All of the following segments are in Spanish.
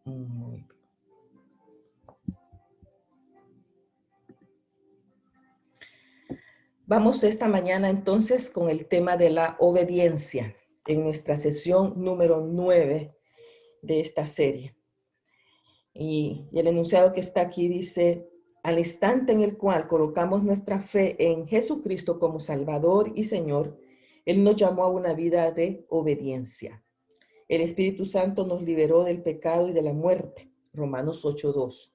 Muy bien. Vamos esta mañana entonces con el tema de la obediencia en nuestra sesión número 9 de esta serie. Y el enunciado que está aquí dice: al instante en el cual colocamos nuestra fe en Jesucristo como Salvador y Señor, Él nos llamó a una vida de obediencia. El Espíritu Santo nos liberó del pecado y de la muerte, Romanos 8:2,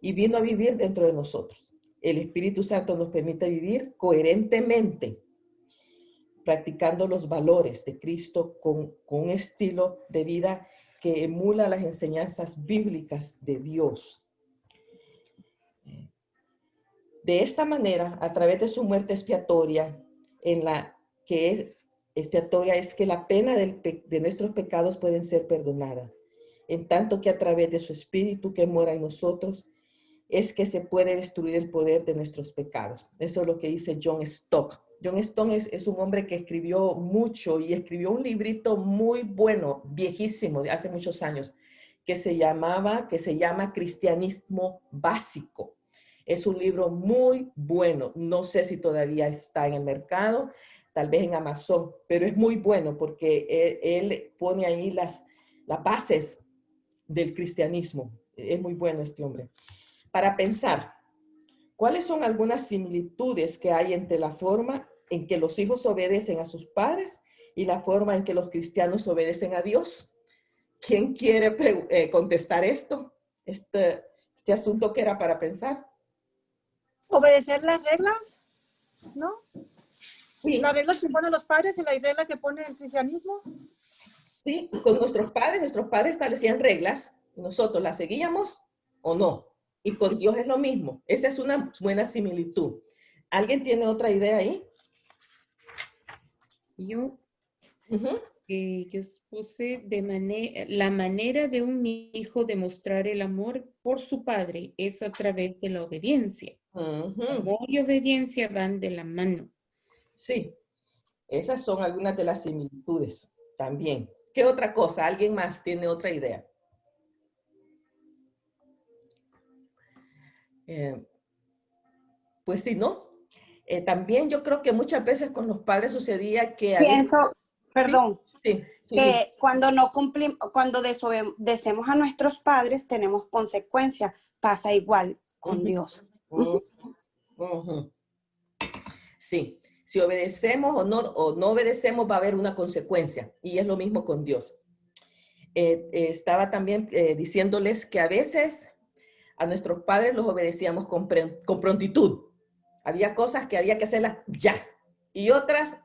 y vino a vivir dentro de nosotros. El Espíritu Santo nos permite vivir coherentemente, practicando los valores de Cristo con un estilo de vida que emula las enseñanzas bíblicas de Dios. De esta manera, a través de su muerte expiatoria, en la que es expiatoria es que la pena de nuestros pecados pueden ser perdonadas, en tanto que a través de su Espíritu que mora en nosotros, es que se puede destruir el poder de nuestros pecados. Eso es lo que dice John Stott. John Stott es un hombre que escribió mucho y escribió un librito muy bueno, viejísimo, de hace muchos años, que se llama Cristianismo Básico. Es un libro muy bueno. No sé si todavía está en el mercado, tal vez en Amazon, pero es muy bueno porque él pone ahí las bases del cristianismo. Es muy bueno este hombre. Para pensar, ¿cuáles son algunas similitudes que hay entre la forma en que los hijos obedecen a sus padres y la forma en que los cristianos obedecen a Dios? ¿Quién quiere contestar esto? Este asunto que era para pensar. Obedecer las reglas, ¿no? Sí. Las reglas que ponen los padres y la regla que pone el cristianismo. Sí, con nuestros padres establecían reglas, nosotros las seguíamos o no. Y con Dios es lo mismo. Esa es una buena similitud. ¿Alguien tiene otra idea ahí? Yo puse la manera de un hijo de mostrar el amor por su padre es a través de la obediencia. Amor y obediencia van de la mano. Sí, esas son algunas de las similitudes también. ¿Qué otra cosa? ¿Alguien más tiene otra idea? Pues sí, ¿no? También yo creo que muchas veces con los padres sucedía que... Perdón, sí, que cuando no cumplimos, cuando desobedecemos a nuestros padres, tenemos consecuencias. Pasa igual con Dios. Sí, si obedecemos o no obedecemos va a haber una consecuencia, y es lo mismo con Dios. Estaba también diciéndoles que a veces a nuestros padres los obedecíamos con prontitud. Había cosas que había que hacerlas ya, y otras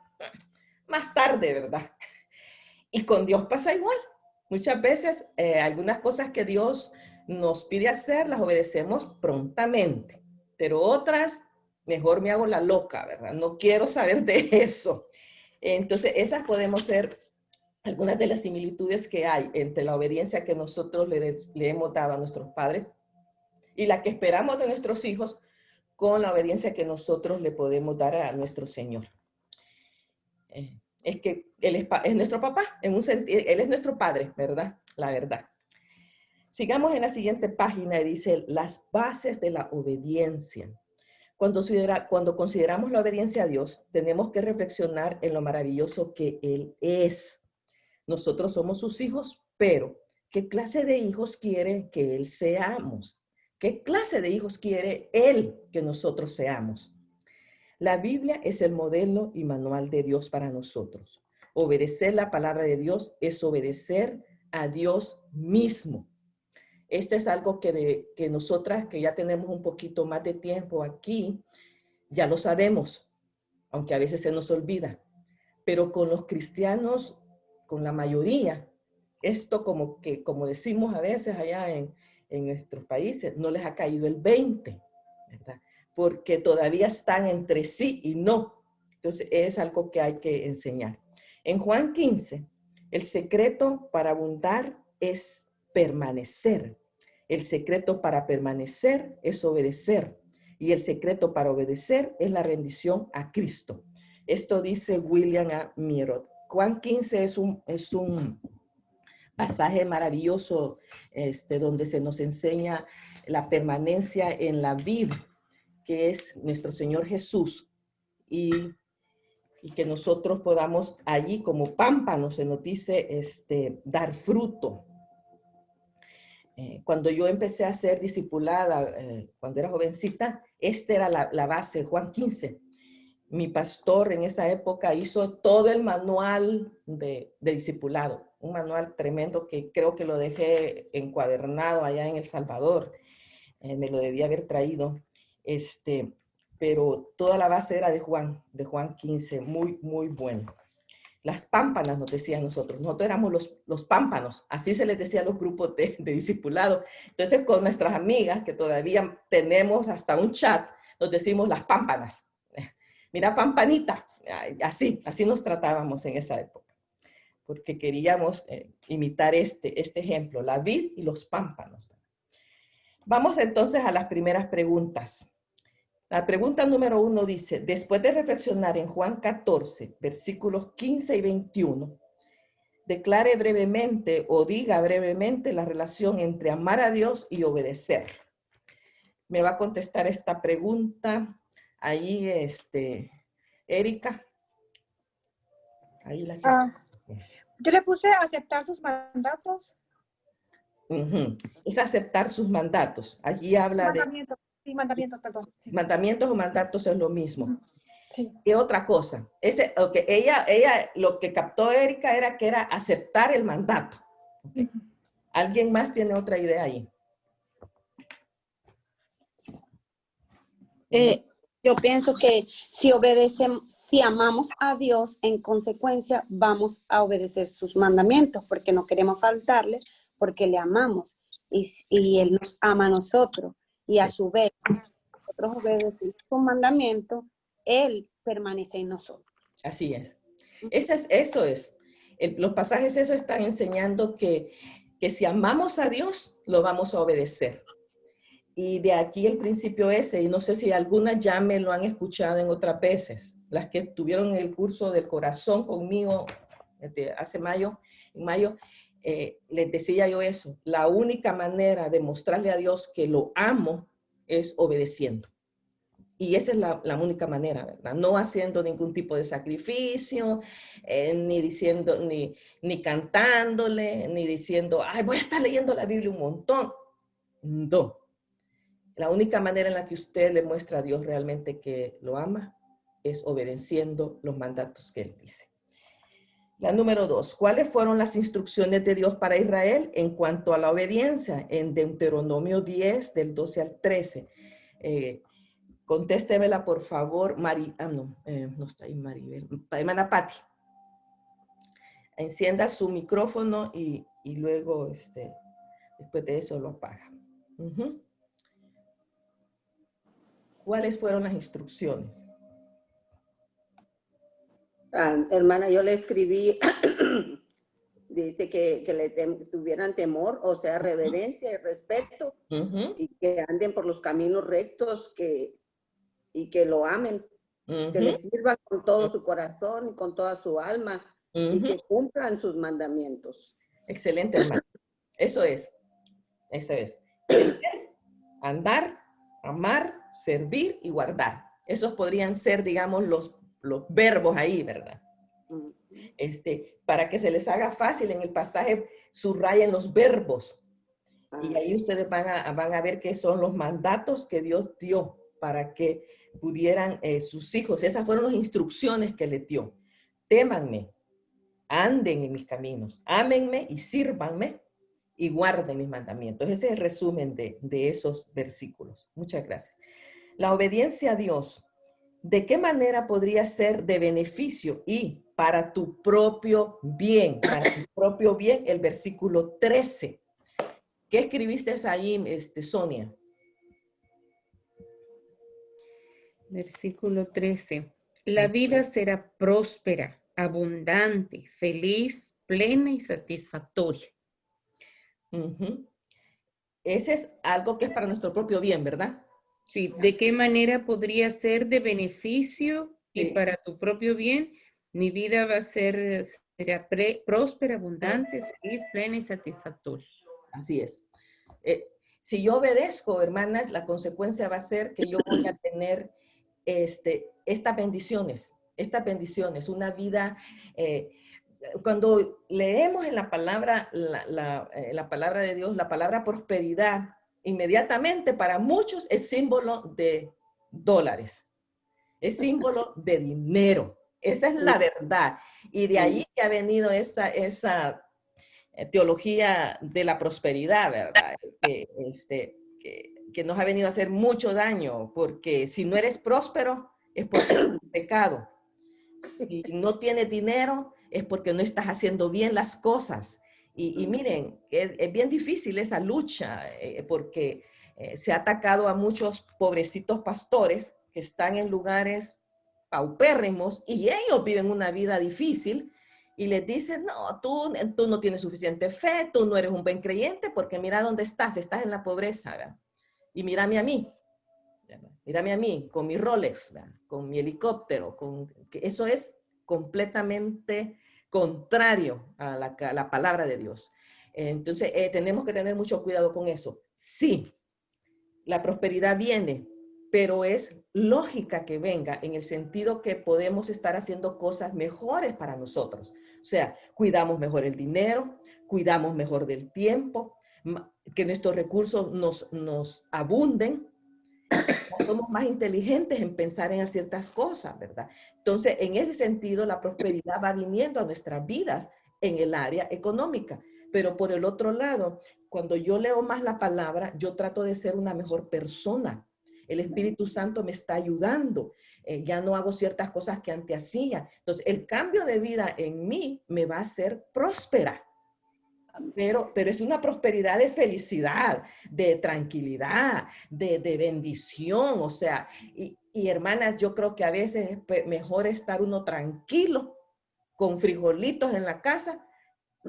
más tarde, ¿verdad? Y con Dios pasa igual. Muchas veces algunas cosas que Dios nos pide hacer las obedecemos prontamente, pero otras mejor me hago la loca, ¿verdad? No quiero saber de eso. Entonces, esas podemos ser algunas de las similitudes que hay entre la obediencia que nosotros le hemos dado a nuestros padres y la que esperamos de nuestros hijos con la obediencia que nosotros le podemos dar a nuestro Señor. Es que Él es nuestro papá, en un sentido, Él es nuestro padre, ¿verdad? La verdad. Sigamos en la siguiente página y dice, las bases de la obediencia. Cuando consideramos la obediencia a Dios, tenemos que reflexionar en lo maravilloso que Él es. Nosotros somos sus hijos, pero ¿qué clase de hijos quiere que Él seamos? ¿Qué clase de hijos quiere Él que nosotros seamos? La Biblia es el modelo y manual de Dios para nosotros. Obedecer la palabra de Dios es obedecer a Dios mismo. Esto es algo que nosotras que ya tenemos un poquito más de tiempo aquí, ya lo sabemos, aunque a veces se nos olvida. Pero con los cristianos, con la mayoría, esto como decimos a veces allá en nuestros países, no les ha caído el 20, ¿verdad? Porque todavía están entre sí y no. Entonces es algo que hay que enseñar. En Juan 15, el secreto para abundar es permanecer. El secreto para permanecer es obedecer. Y el secreto para obedecer es la rendición a Cristo. Esto dice William A. Mirot. Juan 15 es un pasaje maravilloso donde se nos enseña la permanencia en la vid, que es nuestro Señor Jesús, y que nosotros podamos allí como pámpanos, se nos dice, dar fruto. Cuando yo empecé a ser discipulada, cuando era jovencita, esta era la base, Juan 15. Mi pastor en esa época hizo todo el manual de discipulado, un manual tremendo que creo que lo dejé encuadernado allá en El Salvador. Me lo debía haber traído, pero toda la base era de Juan 15, muy, muy bueno. Las pámpanas nos decían nosotros éramos los pámpanos, así se les decía a los grupos de discipulado. Entonces con nuestras amigas, que todavía tenemos hasta un chat, nos decimos las pámpanas. Mira, pampanita, así nos tratábamos en esa época, porque queríamos imitar este ejemplo, la vid y los pámpanos. Vamos entonces a las primeras preguntas. La pregunta número 1 dice, después de reflexionar en Juan 14, versículos 15 y 21, declare brevemente o diga brevemente la relación entre amar a Dios y obedecer. Me va a contestar esta pregunta ahí, Erika. Ahí la que yo le puse aceptar sus mandatos. Es aceptar sus mandatos. Allí habla mandamientos. Sí, mandamientos, perdón. Sí. Mandamientos o mandatos es lo mismo. Sí. ¿Qué otra cosa? Ella, lo que captó Erika era que era aceptar el mandato. Okay. ¿Alguien más tiene otra idea ahí? Yo pienso que si amamos a Dios, en consecuencia vamos a obedecer sus mandamientos, porque no queremos faltarle, porque le amamos y Él nos ama a nosotros. Y a su vez, nosotros obedecemos sus mandamientos, Él permanece en nosotros. Así es. Eso es. Los pasajes eso están enseñando que si amamos a Dios, lo vamos a obedecer. Y de aquí el principio ese, y no sé si algunas ya me lo han escuchado en otras veces, las que tuvieron el curso del corazón conmigo en mayo, les decía yo eso, la única manera de mostrarle a Dios que lo amo es obedeciendo. Y esa es la única manera, ¿verdad? No haciendo ningún tipo de sacrificio, ni diciendo, ni cantándole, ni diciendo, ay, voy a estar leyendo la Biblia un montón. No. La única manera en la que usted le muestra a Dios realmente que lo ama es obedeciendo los mandatos que Él dice. La número 2, ¿cuáles fueron las instrucciones de Dios para Israel en cuanto a la obediencia? En Deuteronomio 10, del 12 al 13. Contéstemela, por favor, no está ahí Maribel, hermana Patti. Encienda su micrófono y luego, después de eso lo apaga. ¿Cuáles fueron las instrucciones? Hermana, yo le escribí, dice que tuvieran temor, o sea, reverencia y respeto, y que anden por los caminos rectos, y que lo amen, que le sirvan con todo su corazón y con toda su alma, y que cumplan sus mandamientos. Excelente, hermano. Eso es. Andar, amar, servir y guardar. Esos podrían ser, digamos, los verbos ahí, ¿verdad? Para que se les haga fácil en el pasaje, subrayen los verbos. Y ahí ustedes van a ver qué son los mandatos que Dios dio para que pudieran sus hijos. Esas fueron las instrucciones que les dio. Témanme, anden en mis caminos, ámenme y sírvanme y guarden mis mandamientos. Ese es el resumen de esos versículos. Muchas gracias. La obediencia a Dios, ¿de qué manera podría ser de beneficio y para tu propio bien? Para tu propio bien, el versículo 13. ¿Qué escribiste ahí, Sonia? Versículo 13. La vida será próspera, abundante, feliz, plena y satisfactoria. Ese es algo que es para nuestro propio bien, ¿verdad? Sí, ¿de qué manera podría ser de beneficio y para tu propio bien? Mi vida va a ser será próspera, abundante, feliz, plena y satisfactoria. Así es. Si yo obedezco, hermanas, la consecuencia va a ser que yo voy a tener estas bendiciones, una vida. Cuando leemos en la palabra, la palabra de Dios, la palabra prosperidad, inmediatamente para muchos es símbolo de dólares, es símbolo de dinero. Esa es la verdad. Y de ahí que ha venido esa teología de la prosperidad, ¿verdad? Que nos ha venido a hacer mucho daño, porque si no eres próspero es porque es un pecado. Si no tienes dinero es porque no estás haciendo bien las cosas. Y miren, es bien difícil esa lucha, porque se ha atacado a muchos pobrecitos pastores que están en lugares paupérrimos y ellos viven una vida difícil y les dicen, no, tú no tienes suficiente fe, tú no eres un buen creyente porque mira dónde estás en la pobreza, ¿verdad? Y mírame a mí, con mi Rolex, ¿verdad? Con mi helicóptero, eso es completamente contrario a la palabra de Dios. Entonces, tenemos que tener mucho cuidado con eso. Sí, la prosperidad viene, pero es lógica que venga en el sentido que podemos estar haciendo cosas mejores para nosotros. O sea, cuidamos mejor el dinero, cuidamos mejor del tiempo, que nuestros recursos nos abunden. Somos más inteligentes en pensar en ciertas cosas, ¿verdad? Entonces, en ese sentido, la prosperidad va viniendo a nuestras vidas en el área económica. Pero por el otro lado, cuando yo leo más la palabra, yo trato de ser una mejor persona. El Espíritu Santo me está ayudando. Ya no hago ciertas cosas que antes hacía. Entonces, el cambio de vida en mí me va a hacer próspera. Pero es una prosperidad de felicidad, de tranquilidad, de bendición. O sea, y hermanas, yo creo que a veces es mejor estar uno tranquilo con frijolitos en la casa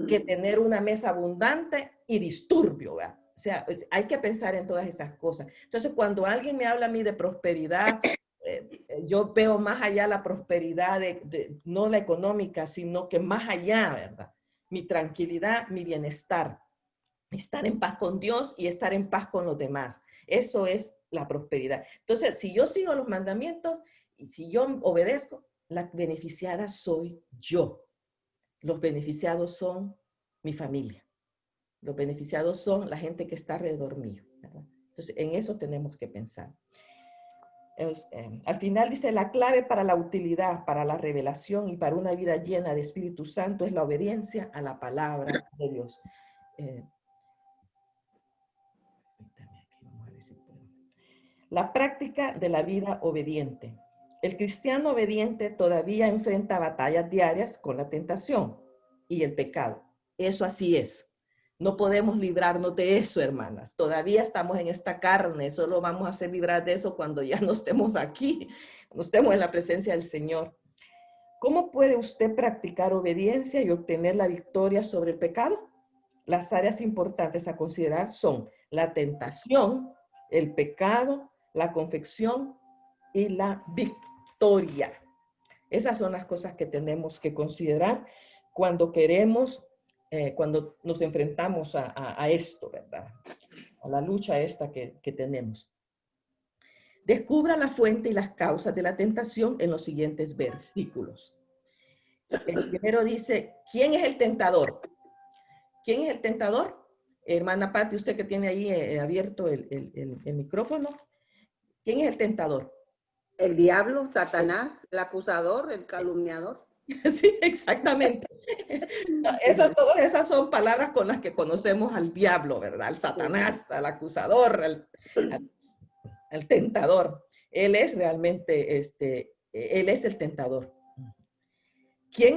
que tener una mesa abundante y disturbio, ¿verdad? O sea, hay que pensar en todas esas cosas. Entonces, cuando alguien me habla a mí de prosperidad, yo veo más allá la prosperidad, no la económica, sino que más allá, ¿verdad? Mi tranquilidad, mi bienestar, estar en paz con Dios y estar en paz con los demás. Eso es la prosperidad. Entonces, si yo sigo los mandamientos y si yo obedezco, la beneficiada soy yo. Los beneficiados son mi familia. Los beneficiados son la gente que está alrededor mío, ¿verdad? Entonces, en eso tenemos que pensar. Al final dice, la clave para la utilidad, para la revelación y para una vida llena de Espíritu Santo es la obediencia a la palabra de Dios. La práctica de la vida obediente. El cristiano obediente todavía enfrenta batallas diarias con la tentación y el pecado. Eso así es. No podemos librarnos de eso, hermanas. Todavía estamos en esta carne. Solo vamos a ser librar de eso cuando ya no estemos aquí, no estemos en la presencia del Señor. ¿Cómo puede usted practicar obediencia y obtener la victoria sobre el pecado? Las áreas importantes a considerar son la tentación, el pecado, la confección y la victoria. Esas son las cosas que tenemos que considerar cuando queremos, cuando nos enfrentamos a esto, ¿verdad? A la lucha esta que tenemos. Descubra la fuente y las causas de la tentación en los siguientes versículos. El primero dice, ¿quién es el tentador? ¿Quién es el tentador? Hermana Pati, usted que tiene ahí abierto el micrófono. ¿Quién es el tentador? El diablo, Satanás, el acusador, el calumniador. Sí, exactamente. Todas esas son palabras con las que conocemos al diablo, ¿verdad? Al Satanás, al acusador, al tentador. Él es realmente, él es el tentador. ¿Quién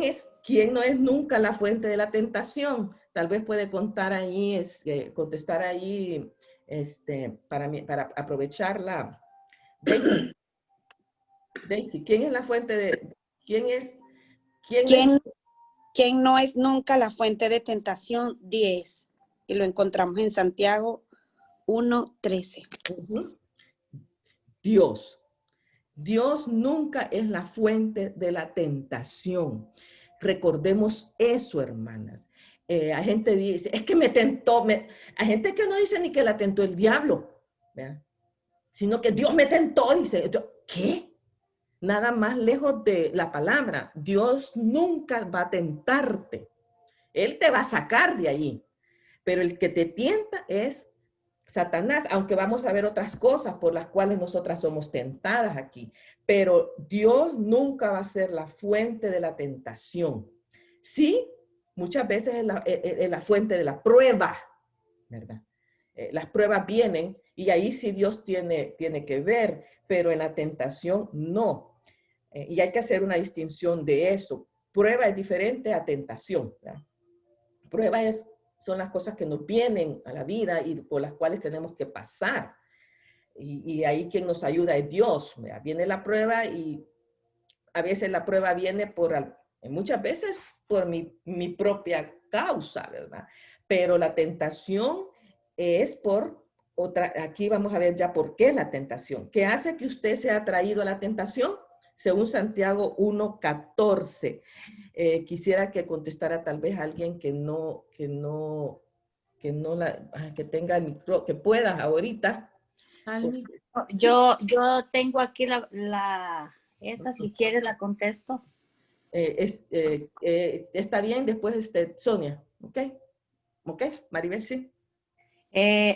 no es nunca la fuente de la tentación? Tal vez puede contestar ahí, para aprovecharla. Daisy, ¿quién es la fuente de, ¿Quién no es nunca la fuente de tentación? 10. Y lo encontramos en Santiago 1:13. Dios. Dios nunca es la fuente de la tentación. Recordemos eso, hermanas. Hay gente dice, es que me tentó. Hay gente que no dice ni que la tentó el diablo, ¿verdad? Sino que Dios me tentó, dice. ¿Qué? Nada más lejos de la palabra. Dios nunca va a tentarte. Él te va a sacar de allí. Pero el que te tienta es Satanás, aunque vamos a ver otras cosas por las cuales nosotras somos tentadas aquí. Pero Dios nunca va a ser la fuente de la tentación. Sí, muchas veces es la fuente de la prueba, ¿verdad? Las pruebas vienen y ahí sí Dios tiene que ver, pero en la tentación no. Y hay que hacer una distinción de eso. Prueba es diferente a tentación, ¿verdad? Prueba son las cosas que nos vienen a la vida y por las cuales tenemos que pasar. Y ahí quien nos ayuda es Dios. ¿Verdad? Viene la prueba y a veces la prueba viene muchas veces por mi propia causa, ¿verdad? Pero la tentación es por otra. Aquí vamos a ver ya por qué la tentación. ¿Qué hace que usted sea atraído a la tentación? Según Santiago 1:14. Quisiera que contestara tal vez alguien que tenga el micro, que pueda ahorita. Yo tengo aquí esa, si quieres la contesto. Está bien, después Sonia, ¿ok? ¿Ok? Maribel, sí.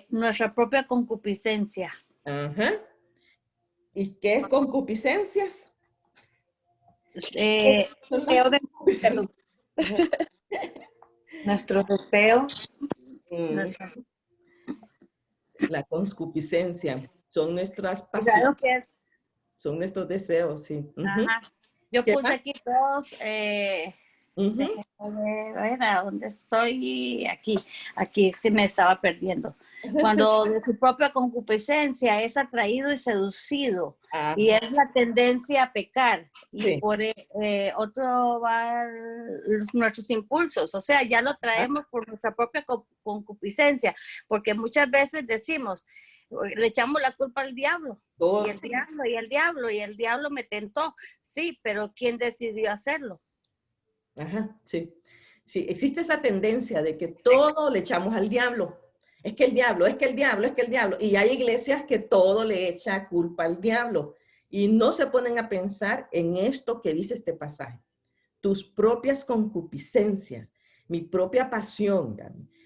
Nuestra propia concupiscencia. Ajá. ¿Y qué es concupiscencias? Nuestros deseos. La concupiscencia son nuestras pasiones. Son nuestros deseos, sí. Ajá. Yo puse aquí dos. Déjenme ver a dónde estoy. Aquí sí me estaba perdiendo. Cuando de su propia concupiscencia es atraído y seducido. Ajá. Y es la tendencia a pecar. Y sí. Por otro va nuestros impulsos. O sea, ya lo traemos por nuestra propia concupiscencia. Porque muchas veces decimos, le echamos la culpa al diablo. Oh. Y el diablo me tentó. Sí, pero ¿quién decidió hacerlo? Ajá, sí. Sí, existe esa tendencia de que todo le echamos al diablo. Es que el diablo. Y hay iglesias que todo le echa culpa al diablo. Y no se ponen a pensar en esto que dice este pasaje. Tus propias concupiscencias, mi propia pasión,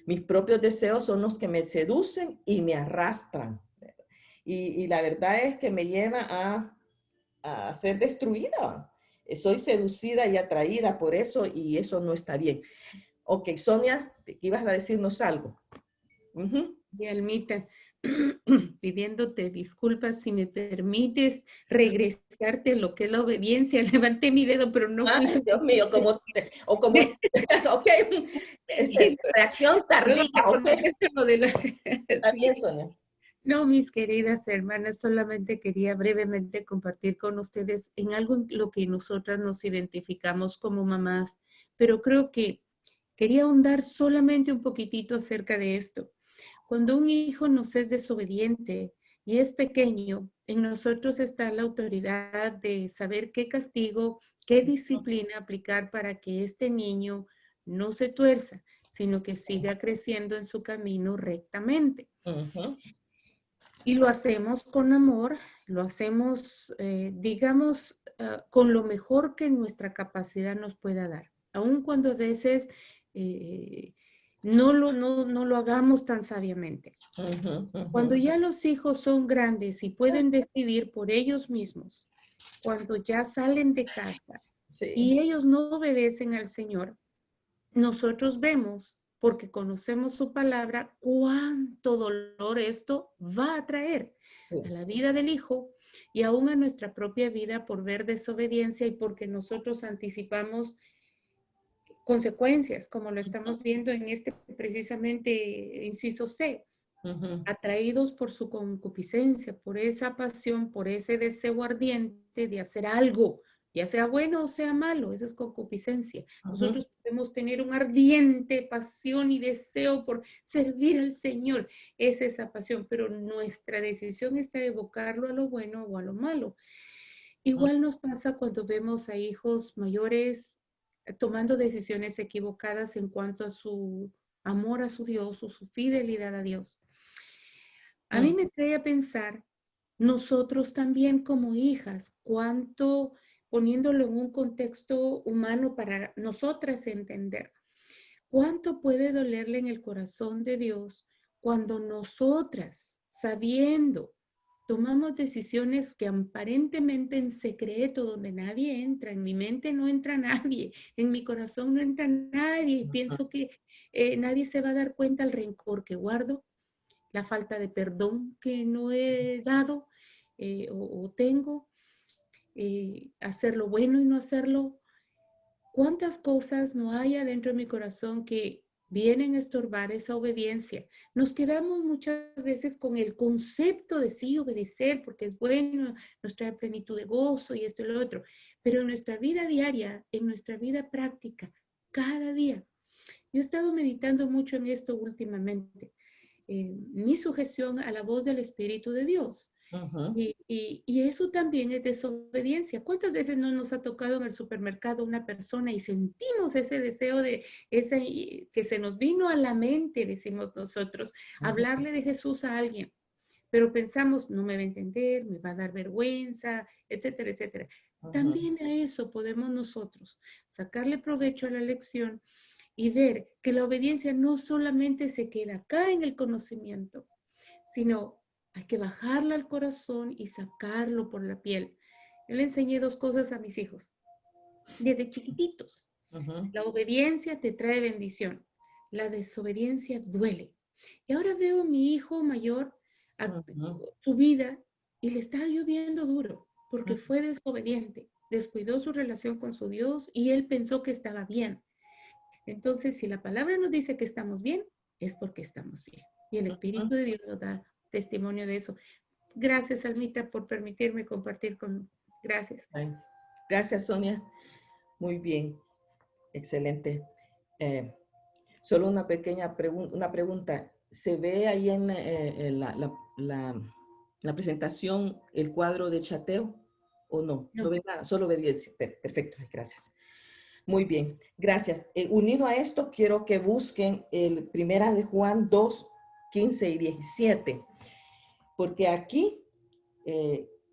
mis propios deseos son los que me seducen y me arrastran. Y la verdad es que me lleva a ser destruida. Soy seducida y atraída por eso y eso no está bien. Ok, Sonia, ibas a decirnos algo. Y Almita, pidiéndote disculpas, si me permites regresarte lo que es la obediencia. Levanté mi dedo, pero no fui. Dios mío, ok, reacción tardía. Okay. Está bien, Sonia. No, mis queridas hermanas, solamente quería brevemente compartir con ustedes en algo en lo que nosotras nos identificamos como mamás, pero creo que quería ahondar solamente un poquitito acerca de esto. Cuando un hijo nos es desobediente y es pequeño, en nosotros está la autoridad de saber qué castigo, qué disciplina aplicar para que este niño no se tuerza, sino que siga creciendo en su camino rectamente. Y lo hacemos con amor, lo hacemos, digamos, con lo mejor que nuestra capacidad nos pueda dar. Aun cuando a veces no lo hagamos tan sabiamente. Cuando ya los hijos son grandes y pueden decidir por ellos mismos, cuando ya salen de casa y ellos no obedecen al Señor, nosotros vemos, porque conocemos su palabra, cuánto dolor esto va a traer a la vida del hijo y aún a nuestra propia vida por ver desobediencia y porque nosotros anticipamos consecuencias, como lo estamos viendo en este precisamente inciso C. Atraídos por su concupiscencia, por esa pasión, por ese deseo ardiente de hacer algo, ya sea bueno o sea malo, esa es concupiscencia. Nosotros podemos tener una ardiente pasión y deseo por servir al Señor, es esa pasión, pero nuestra decisión está de evocarlo a lo bueno o a lo malo. Igual nos pasa cuando vemos a hijos mayores tomando decisiones equivocadas en cuanto a su amor a su Dios o su fidelidad a Dios. A mí me trae a pensar, nosotros también como hijas, cuánto, poniéndolo en un contexto humano para nosotras entender, cuánto puede dolerle en el corazón de Dios cuando nosotras, sabiendo, tomamos decisiones que aparentemente en secreto, donde nadie entra, en mi mente no entra nadie, en mi corazón no entra nadie, y pienso que nadie se va a dar cuenta del rencor que guardo, la falta de perdón que no he dado o tengo, hacer lo bueno y no hacerlo. ¿Cuántas cosas no hay adentro de mi corazón que vienen a estorbar esa obediencia? Nos quedamos muchas veces con el concepto de sí obedecer porque es bueno, nos trae plenitud de gozo y esto y lo otro, pero en nuestra vida diaria, en nuestra vida práctica, cada día. Yo he estado meditando mucho en esto últimamente. Mi sujeción a la voz del Espíritu de Dios. Y eso también es desobediencia. ¿Cuántas veces no nos ha tocado en el supermercado una persona y sentimos ese deseo de que se nos vino a la mente, decimos nosotros, hablarle de Jesús a alguien, pero pensamos, no me va a entender, me va a dar vergüenza, etcétera, etcétera. También a eso podemos nosotros sacarle provecho a la lección y ver que la obediencia no solamente se queda acá en el conocimiento, sino hay que bajarla al corazón y sacarlo por la piel. Yo le enseñé dos cosas a mis hijos, desde chiquititos. La obediencia te trae bendición, la desobediencia duele. Y ahora veo a mi hijo mayor, su vida, y le está lloviendo duro, porque fue desobediente, descuidó su relación con su Dios y él pensó que estaba bien. Entonces, si la palabra nos dice que estamos bien, es porque estamos bien. Y el Espíritu de Dios nos da testimonio de eso. Gracias, Almita, por permitirme compartir con... Gracias. Gracias, Sonia. Muy bien. Excelente. Solo una pequeña pregunta. ¿Se ve ahí en la presentación el cuadro de chateo o no? No ve nada, solo obediencia. Perfecto, gracias. Muy bien, gracias. Unido a esto, quiero que busquen el 1 de Juan 2, 15 y 17, porque aquí,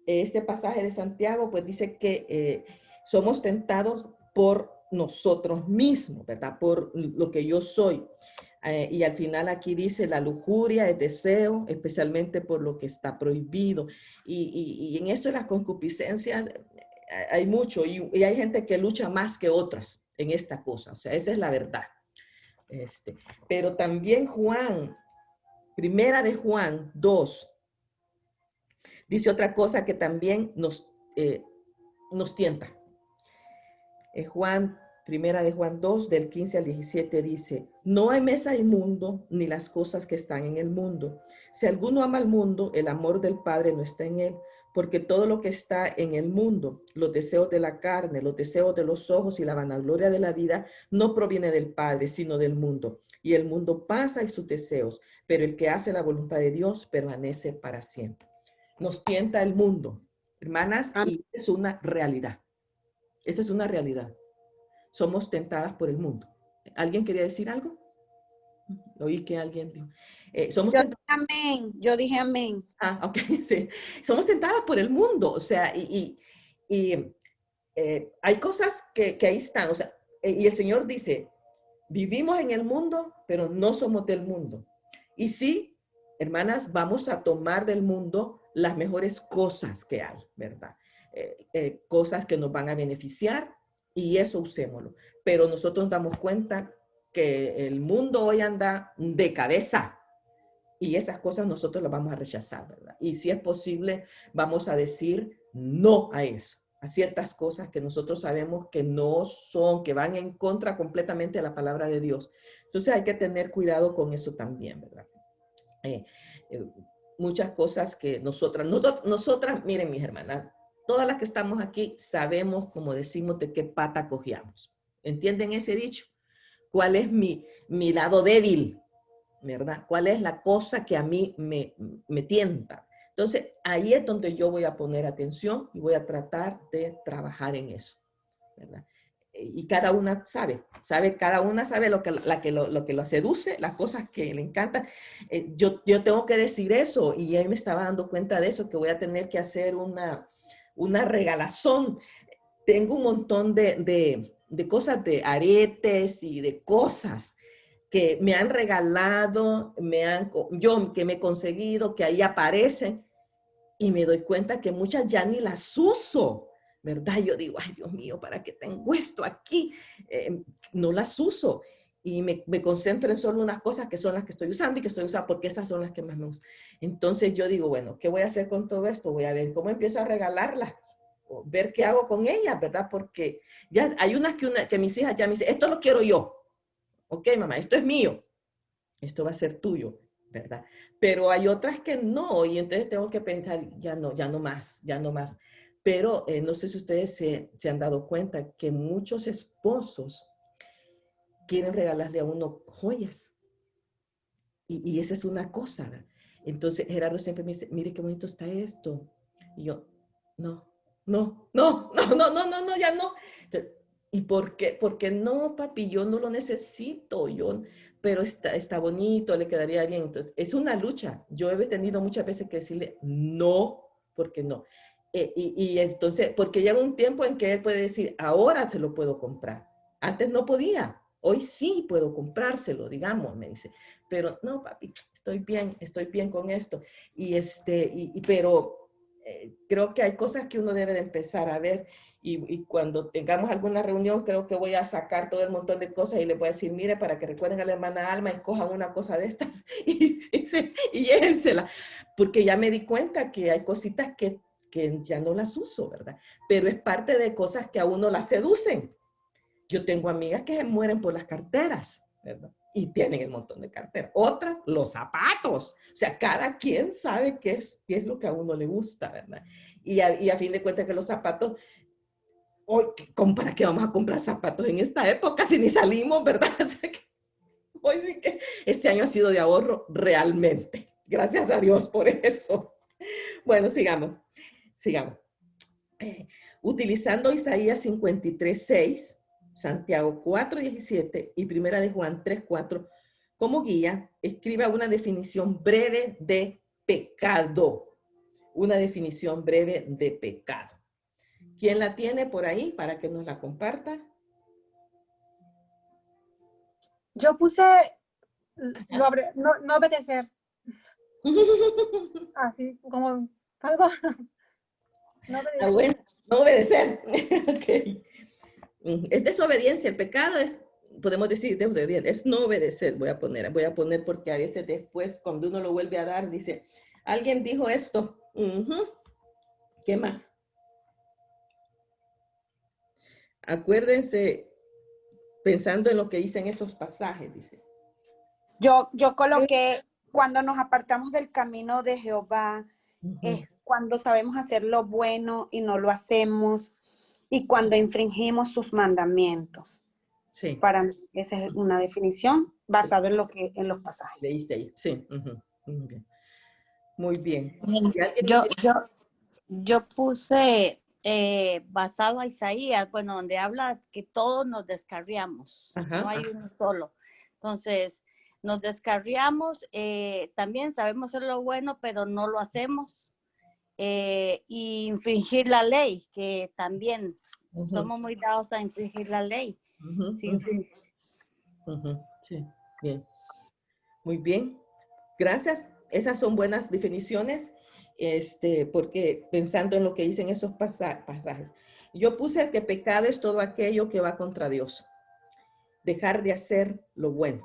este pasaje de Santiago, pues dice que somos tentados por nosotros mismos, ¿verdad? Por lo que yo soy. Y al final aquí dice la lujuria, el deseo, especialmente por lo que está prohibido. Y en esto de las concupiscencias hay mucho y hay gente que lucha más que otras en esta cosa. O sea, esa es la verdad. Pero también Juan, 1 de Juan 2, dice otra cosa que también nos tienta. Juan 1 de Juan 2, del 15 al 17 dice, no hay mesa inmundo ni las cosas que están en el mundo. Si alguno ama al mundo, el amor del Padre no está en él, porque todo lo que está en el mundo, los deseos de la carne, los deseos de los ojos y la vanagloria de la vida, no proviene del Padre, sino del mundo. Y el mundo pasa y sus deseos, pero el que hace la voluntad de Dios permanece para siempre. Nos tienta el mundo, hermanas, y es una realidad. Esa es una realidad. Somos tentadas por el mundo. ¿Alguien quería decir algo? Oí que alguien dijo. Yo dije amén. Ah, ok, sí. Somos tentadas por el mundo, o sea, hay cosas que ahí están, o sea, y el Señor dice, vivimos en el mundo, pero no somos del mundo. Y sí, hermanas, vamos a tomar del mundo las mejores cosas que hay, ¿verdad? Cosas que nos van a beneficiar y eso usémoslo. Pero nosotros nos damos cuenta que el mundo hoy anda de cabeza y esas cosas nosotros las vamos a rechazar, ¿verdad? Y si es posible, vamos a decir no a eso, a ciertas cosas que nosotros sabemos que no son, que van en contra completamente de la palabra de Dios. Entonces hay que tener cuidado con eso también, ¿verdad? Muchas cosas que nosotras, miren mis hermanas, todas las que estamos aquí sabemos, como decimos, de qué pata cojeamos. ¿Entienden ese dicho? ¿Cuál es mi lado débil? ¿Verdad? ¿Cuál es la cosa que a mí me tienta? Entonces, ahí es donde yo voy a poner atención y voy a tratar de trabajar en eso, ¿verdad? y cada una cada una sabe lo que lo seduce, las cosas que le encantan. Yo tengo que decir eso, y él me estaba dando cuenta de eso, que voy a tener que hacer una regalazón. Tengo un montón de cosas, de aretes y de cosas que me han regalado, yo que me he conseguido, que ahí aparecen, y me doy cuenta que muchas ya ni las uso, ¿verdad? Yo digo, ay, Dios mío, ¿para qué tengo esto aquí? No las uso. Y me concentro en solo unas cosas que son las que estoy usando y que estoy usando porque esas son las que más me gustan. Entonces yo digo, bueno, ¿qué voy a hacer con todo esto? Voy a ver cómo empiezo a regalarlas, o ver qué hago con ellas, ¿verdad? Porque ya hay unas que mis hijas ya me dicen, esto lo quiero yo. Ok, mamá, esto es mío. Esto va a ser tuyo, ¿verdad? Pero hay otras que no, y entonces tengo que pensar, ya no más. Pero no sé si ustedes se han dado cuenta que muchos esposos quieren regalarle a uno joyas. Y esa es una cosa, ¿verdad? Entonces Gerardo siempre me dice, mire qué bonito está esto. Y yo, no, ya no. Entonces, ¿y por qué? Porque no, papi, yo no lo necesito, pero está bonito, le quedaría bien. Entonces, es una lucha. Yo he tenido muchas veces que decirle no, porque no. Y entonces, porque llega un tiempo en que él puede decir, ahora se lo puedo comprar. Antes no podía, hoy sí puedo comprárselo, digamos, me dice. Pero no, papi, estoy bien con esto. Pero creo que hay cosas que uno debe de empezar a ver. Y cuando tengamos alguna reunión, creo que voy a sacar todo el montón de cosas y les voy a decir, mire, para que recuerden a la hermana Alma, escojan una cosa de estas y llévensela. Porque ya me di cuenta que hay cositas que ya no las uso, ¿verdad? Pero es parte de cosas que a uno las seducen. Yo tengo amigas que se mueren por las carteras, ¿verdad? Y tienen el montón de carteras. Otras, los zapatos. O sea, cada quien sabe qué es lo que a uno le gusta, ¿verdad? Y a fin de cuentas que los zapatos, hoy, ¿para qué vamos a comprar zapatos en esta época si ni salimos, verdad? O sea, hoy sí que este año ha sido de ahorro realmente. Gracias a Dios por eso. Bueno, sigamos. Utilizando Isaías 53:6, Santiago 4:17 y Primera de Juan 3:4 como guía, escriba una definición breve de pecado. Una definición breve de pecado. ¿Quién la tiene por ahí para que nos la comparta? Yo puse no obedecer. Así como algo. No obedecer. Bueno, no obedecer. Okay. Es desobediencia. El pecado es, podemos decir, desobediencia. Es no obedecer. Voy a poner porque a veces después, cuando uno lo vuelve a dar, dice, alguien dijo esto. ¿Qué más? Acuérdense, pensando en lo que dicen esos pasajes, dice. Yo coloqué, cuando nos apartamos del camino de Jehová, es cuando sabemos hacer lo bueno y no lo hacemos, y cuando infringimos sus mandamientos. Sí. Para mí, esa es una definición basada en los pasajes. Leíste ahí, sí. Muy bien. Yo puse basado a Isaías, bueno, donde habla que todos nos descarriamos, no hay uno solo. Entonces, nos descarriamos, también sabemos hacer lo bueno, pero no lo hacemos. Y infringir la ley, que también somos muy dados a infringir la ley. Sí, bien. Muy bien. Gracias. Esas son buenas definiciones, porque pensando en lo que dicen esos pasajes. Yo puse que pecado es todo aquello que va contra Dios. Dejar de hacer lo bueno,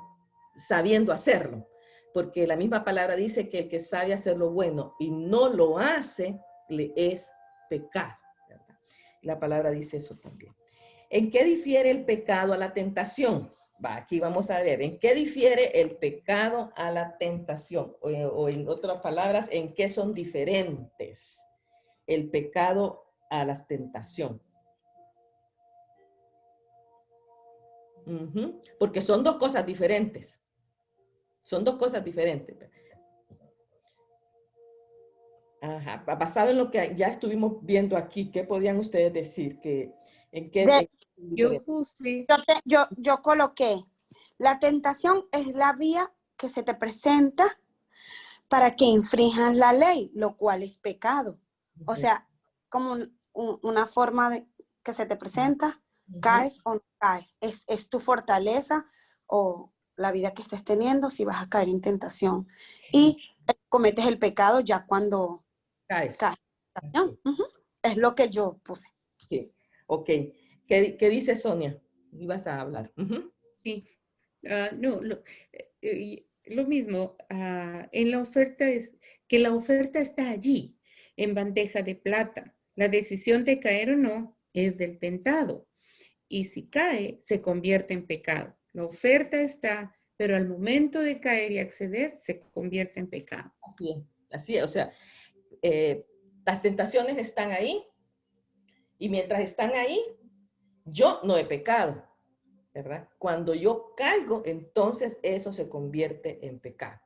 sabiendo hacerlo. Porque la misma palabra dice que el que sabe hacer lo bueno y no lo hace, le es pecado, ¿verdad? La palabra dice eso también. ¿En qué difiere el pecado a la tentación? Aquí vamos a ver, ¿en qué difiere el pecado a la tentación? O en otras palabras, ¿en qué son diferentes el pecado a la tentación? Porque son dos cosas diferentes. Son dos cosas diferentes. Basado en lo que ya estuvimos viendo aquí, ¿qué podían ustedes decir? Que ¿En qué? Yo puse, Yo coloqué, la tentación es la vía que se te presenta para que infrinjas la ley, lo cual es pecado. O sea, como una forma de que se te presenta, caes o no caes. Es tu fortaleza o la vida que estés teniendo si vas a caer en tentación. Y cometes el pecado ya cuando Caes. Es lo que yo puse. Sí. Ok. ¿Qué dice Sonia? Ibas a hablar. sí, no, lo mismo, en la oferta es que la oferta está allí, en bandeja de plata. La decisión de caer o no es del tentado. Y si cae, se convierte en pecado. La oferta está, pero al momento de caer y acceder, se convierte en pecado. Así es, así es. O sea, las tentaciones están ahí y mientras están ahí, yo no he pecado, ¿verdad? Cuando yo caigo, entonces eso se convierte en pecado.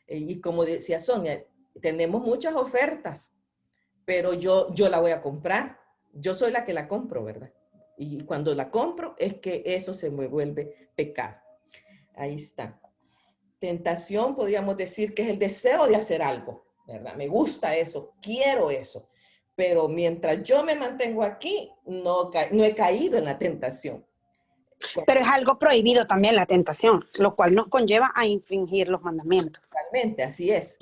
Y como decía Sonia, tenemos muchas ofertas, pero yo la voy a comprar. Yo soy la que la compro, ¿verdad? Y cuando la compro es que eso se me vuelve pecado. Ahí está. Tentación, podríamos decir que es el deseo de hacer algo, ¿verdad? Me gusta eso, quiero eso. Pero mientras yo me mantengo aquí, no he caído en la tentación. Pero es algo prohibido también la tentación, lo cual nos conlleva a infringir los mandamientos. Realmente, así es.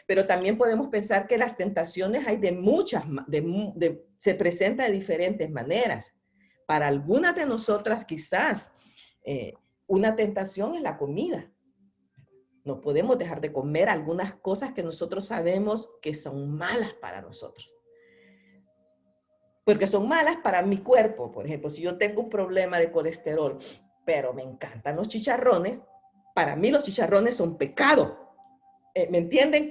Pero también podemos pensar que las tentaciones hay de muchas, se presentan de diferentes maneras. Para algunas de nosotras quizás una tentación es la comida. No podemos dejar de comer algunas cosas que nosotros sabemos que son malas para nosotros. Porque son malas para mi cuerpo. Por ejemplo, si yo tengo un problema de colesterol, pero me encantan los chicharrones, para mí los chicharrones son pecado. ¿Me entienden?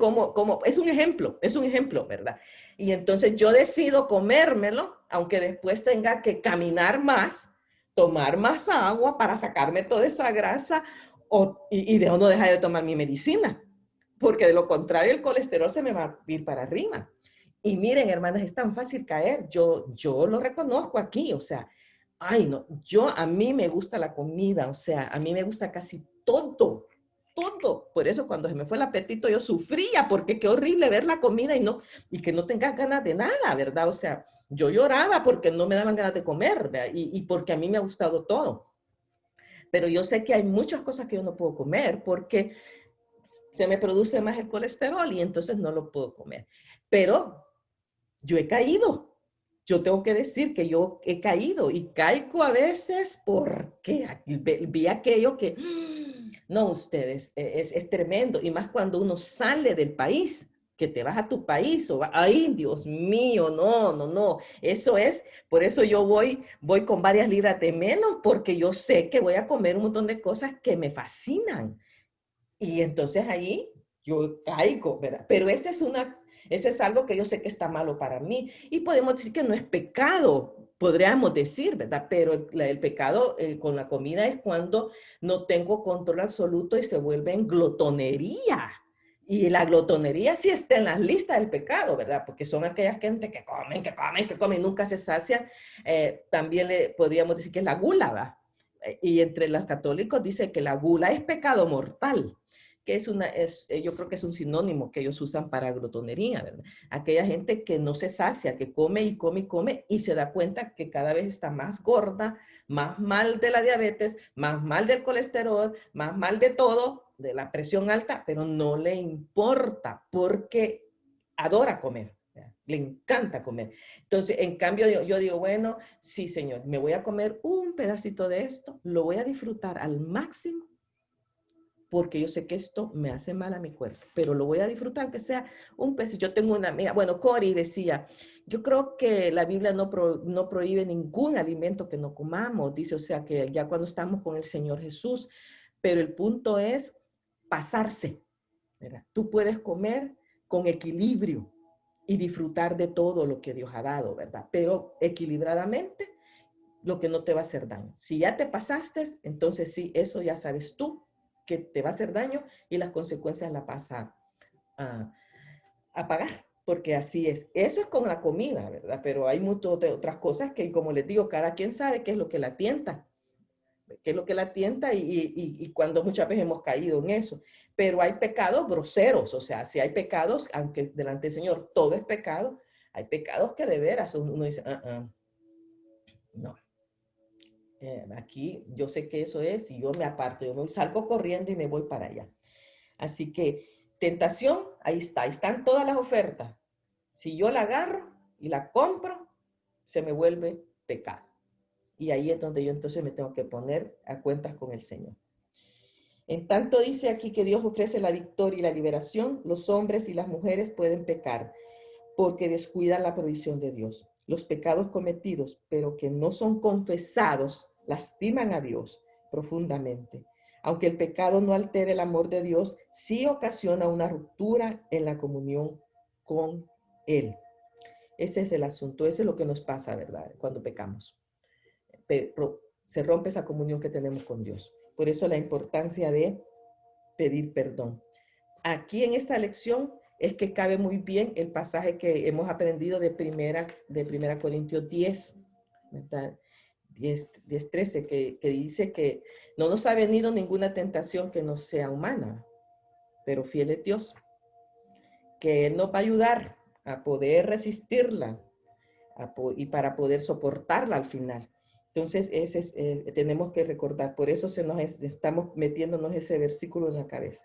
Es un ejemplo, ¿verdad? Y entonces yo decido comérmelo, aunque después tenga que caminar más, tomar más agua para sacarme toda esa grasa y de no dejar de tomar mi medicina, porque de lo contrario el colesterol se me va a ir para arriba. Y miren, hermanas, es tan fácil caer. Yo lo reconozco aquí, o sea, ay, no, a mí me gusta la comida, o sea, a mí me gusta casi todo. Por eso cuando se me fue el apetito yo sufría, porque qué horrible ver la comida y que no tengas ganas de nada, ¿verdad? O sea, yo lloraba porque no me daban ganas de comer, ¿verdad? Y porque a mí me ha gustado todo. Pero yo sé que hay muchas cosas que yo no puedo comer porque se me produce más el colesterol y entonces no lo puedo comer. Pero yo he caído. Yo tengo que decir que yo he caído y caigo a veces porque vi aquello que, no, ustedes, es tremendo. Y más cuando uno sale del país, que te vas a tu país o ay, Dios mío, no. Eso es, por eso yo voy con varias libras de menos porque yo sé que voy a comer un montón de cosas que me fascinan. Y entonces ahí yo caigo, ¿verdad? Pero eso es algo que yo sé que está malo para mí. Y podemos decir que no es pecado, podríamos decir, ¿verdad? Pero el pecado con la comida es cuando no tengo control absoluto y se vuelve en glotonería. Y la glotonería sí está en las listas del pecado, ¿verdad? Porque son aquellas gente que comen, nunca se sacian. También le podríamos decir que es la gula, ¿verdad? Y entre los católicos dice que la gula es pecado mortal, que yo creo que es un sinónimo que ellos usan para glotonería, ¿verdad? Aquella gente que no se sacia, que come y come y come y se da cuenta que cada vez está más gorda, más mal de la diabetes, más mal del colesterol, más mal de todo, de la presión alta, pero no le importa porque adora comer. Le encanta comer. Entonces, en cambio, yo digo, bueno, sí, Señor, me voy a comer un pedacito de esto, lo voy a disfrutar al máximo, porque yo sé que esto me hace mal a mi cuerpo, pero lo voy a disfrutar, que sea un pedacito. Yo tengo una amiga, bueno, Cori decía, yo creo que la Biblia no prohíbe ningún alimento que no comamos, dice, o sea, que ya cuando estamos con el Señor Jesús, pero el punto es pasarse, ¿verdad? Tú puedes comer con equilibrio y disfrutar de todo lo que Dios ha dado, ¿verdad? Pero equilibradamente, lo que no te va a hacer daño. Si ya te pasaste, entonces sí, eso ya sabes tú que te va a hacer daño y las consecuencias las vas a pagar. porque así es. Eso es con la comida, ¿verdad? Pero hay muchas otras cosas que, como les digo, cada quien sabe qué es lo que la tienta. Qué es lo que la tienta y cuando muchas veces hemos caído en eso. Pero hay pecados groseros, o sea, si hay pecados, aunque delante del Señor todo es pecado, hay pecados que de veras uno dice, no. Aquí yo sé que eso es y yo me aparto, yo me salgo corriendo y me voy para allá. Así que tentación, ahí están todas las ofertas. Si yo la agarro y la compro, se me vuelve pecado. Y ahí es donde yo entonces me tengo que poner a cuentas con el Señor. En tanto dice aquí que Dios ofrece la victoria y la liberación, los hombres y las mujeres pueden pecar porque descuidan la provisión de Dios. Los pecados cometidos, pero que no son confesados, lastiman a Dios profundamente. Aunque el pecado no altere el amor de Dios, sí ocasiona una ruptura en la comunión con Él. Ese es el asunto, ese es lo que nos pasa, ¿verdad? Cuando pecamos. Se rompe esa comunión que tenemos con Dios. Por eso la importancia de pedir perdón. Aquí en esta lección es que cabe muy bien el pasaje que hemos aprendido de primera Corintios 10, ¿verdad? 10:13, que dice que no nos ha venido ninguna tentación que no sea humana, pero fiel es Dios, que Él nos va a ayudar a poder resistirla y para poder soportarla al final. Entonces, tenemos que recordar, por eso estamos metiéndonos ese versículo en la cabeza.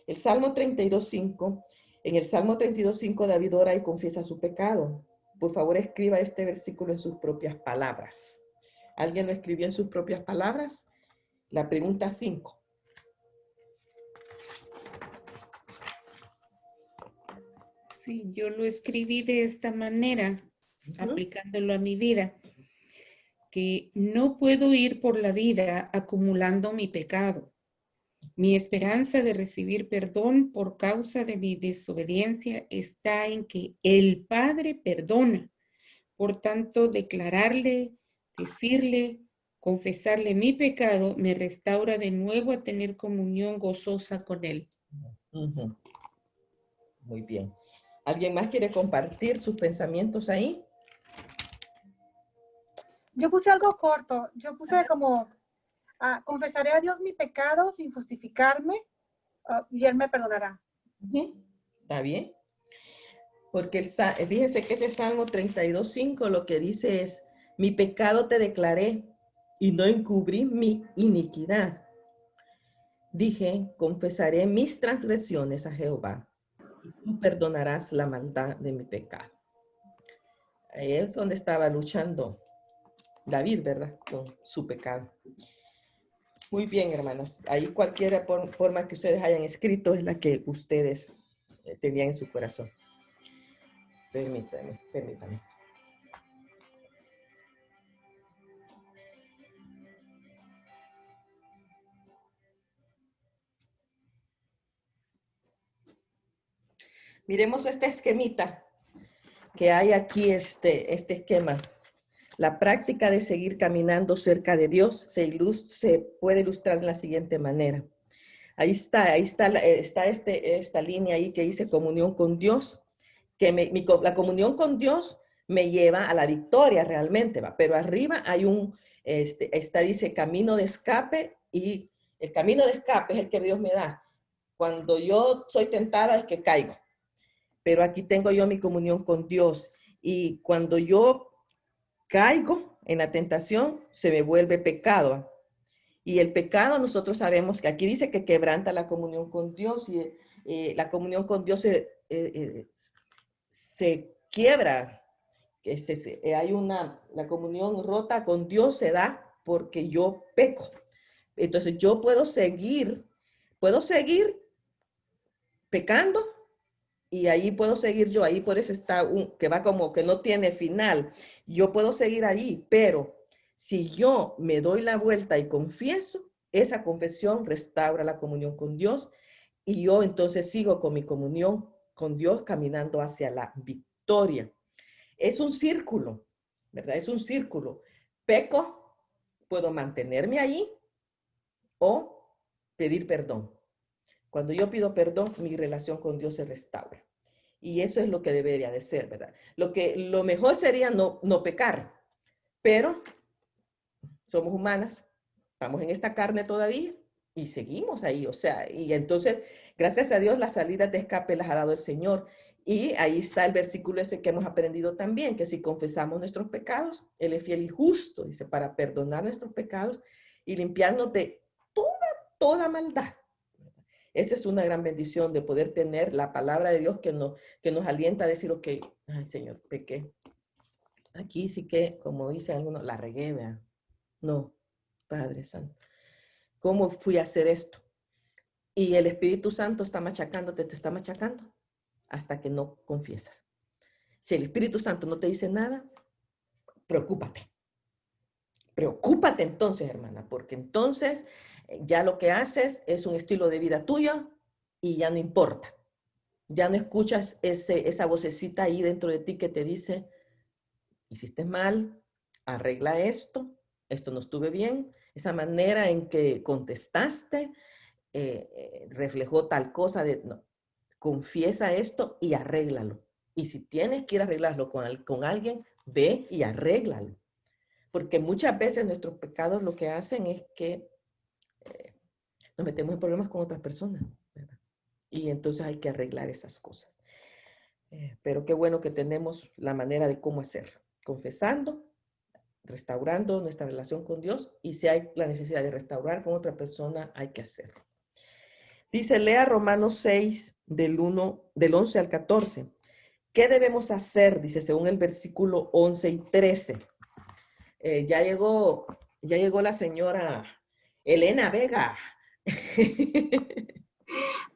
El Salmo 32:5, en el Salmo 32:5 David ora y confiesa su pecado. Por favor, escriba este versículo en sus propias palabras. ¿Alguien lo escribió en sus propias palabras? La pregunta 5. Sí, yo lo escribí de esta manera, aplicándolo a mi vida, que no puedo ir por la vida acumulando mi pecado. Mi esperanza de recibir perdón por causa de mi desobediencia está en que el Padre perdona. Por tanto, declararle, decirle, confesarle mi pecado me restaura de nuevo a tener comunión gozosa con Él. Muy bien. ¿Alguien más quiere compartir sus pensamientos ahí? Yo puse algo corto. Yo puse como, confesaré a Dios mi pecado sin justificarme y Él me perdonará. ¿Está bien? Porque fíjese que ese Salmo 32:5 lo que dice es, mi pecado te declaré y no encubrí mi iniquidad. Dije, confesaré mis transgresiones a Jehová y tú perdonarás la maldad de mi pecado. Ahí es donde estaba luchando David, ¿verdad? Con su pecado. Muy bien, hermanas. Ahí cualquier forma que ustedes hayan escrito es la que ustedes tenían en su corazón. Permítanme. Miremos este esquemita que hay aquí, este esquema. La práctica de seguir caminando cerca de Dios se puede ilustrar de la siguiente manera. Ahí está esta línea ahí que dice comunión con Dios, que la comunión con Dios me lleva a la victoria realmente, ¿va? Pero arriba hay dice camino de escape y el camino de escape es el que Dios me da. Cuando yo soy tentada es que caigo, pero aquí tengo yo mi comunión con Dios y cuando yo caigo en la tentación se me vuelve pecado. Y el pecado nosotros sabemos que aquí dice que quebranta la comunión con Dios y la comunión con Dios se quiebra. La comunión rota con Dios se da porque yo peco. Entonces yo puedo seguir pecando y ahí puedo seguir yo, ahí por eso está que va como que no tiene final. Yo puedo seguir ahí, pero si yo me doy la vuelta y confieso, esa confesión restaura la comunión con Dios y yo entonces sigo con mi comunión con Dios caminando hacia la victoria. Es un círculo, ¿verdad? Es un círculo. Peco, puedo mantenerme ahí o pedir perdón. Cuando yo pido perdón, mi relación con Dios se restaura. Y eso es lo que debería de ser, ¿verdad? Lo mejor sería no pecar, pero somos humanas, estamos en esta carne todavía y seguimos ahí, o sea, y entonces, gracias a Dios, las salidas de escape las ha dado el Señor. Y ahí está el versículo ese que hemos aprendido también, que si confesamos nuestros pecados, Él es fiel y justo, dice, para perdonar nuestros pecados y limpiarnos de toda maldad. Esa es una gran bendición de poder tener la palabra de Dios que nos alienta a decir, ok, ay Señor, pequé. Aquí sí que, como dicen algunos, la regué, ¿verdad? No, Padre Santo. ¿Cómo fui a hacer esto? Y el Espíritu Santo está machacándote, te está machacando hasta que no confiesas. Si el Espíritu Santo no te dice nada, preocúpate. Preocúpate entonces, hermana, porque entonces ya lo que haces es un estilo de vida tuyo y ya no importa. Ya no escuchas esa vocecita ahí dentro de ti que te dice, hiciste mal, arregla esto no estuve bien, esa manera en que contestaste reflejó tal cosa no. Confiesa esto y arréglalo. Y si tienes que ir a arreglarlo con alguien, ve y arréglalo. Porque muchas veces nuestros pecados lo que hacen es que nos metemos en problemas con otras personas, ¿verdad? Y entonces hay que arreglar esas cosas. Pero qué bueno que tenemos la manera de cómo hacerlo. Confesando, restaurando nuestra relación con Dios, y si hay la necesidad de restaurar con otra persona, hay que hacerlo. Dice, lea Romanos 6, del 11 al 14. ¿Qué debemos hacer? Dice, según el versículo 11 y 13. Ya llegó la señora Elena Vega.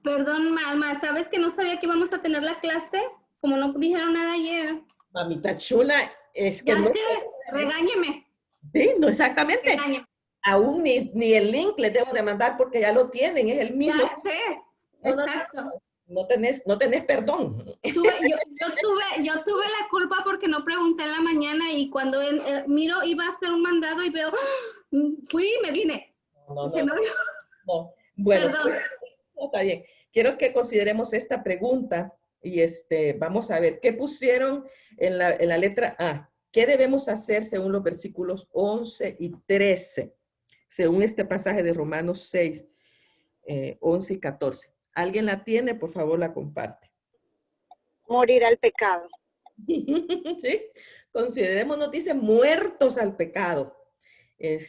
Perdón, Alma, ¿sabes que no sabía que íbamos a tener la clase? Como no dijeron nada ayer. Mamita chula, es que ya no... sé, regáñeme. Sí, no exactamente. Regáñeme. Aún ni el link les debo de mandar porque ya lo tienen, es el mismo. Ya sé, exacto. No tenés perdón. Yo tuve la culpa porque no pregunté en la mañana y cuando miro iba a hacer un mandado y veo, fui y me vine. No. Bueno, perdón. Está bien. Quiero que consideremos esta pregunta y vamos a ver, ¿qué pusieron en la letra A? ¿Qué debemos hacer según los versículos 11 y 13? Según este pasaje de Romanos 6, 11 y 14. ¿Alguien la tiene? Por favor, la comparte. Morir al pecado. ¿Sí? Considerémonos, dice, muertos al pecado. Y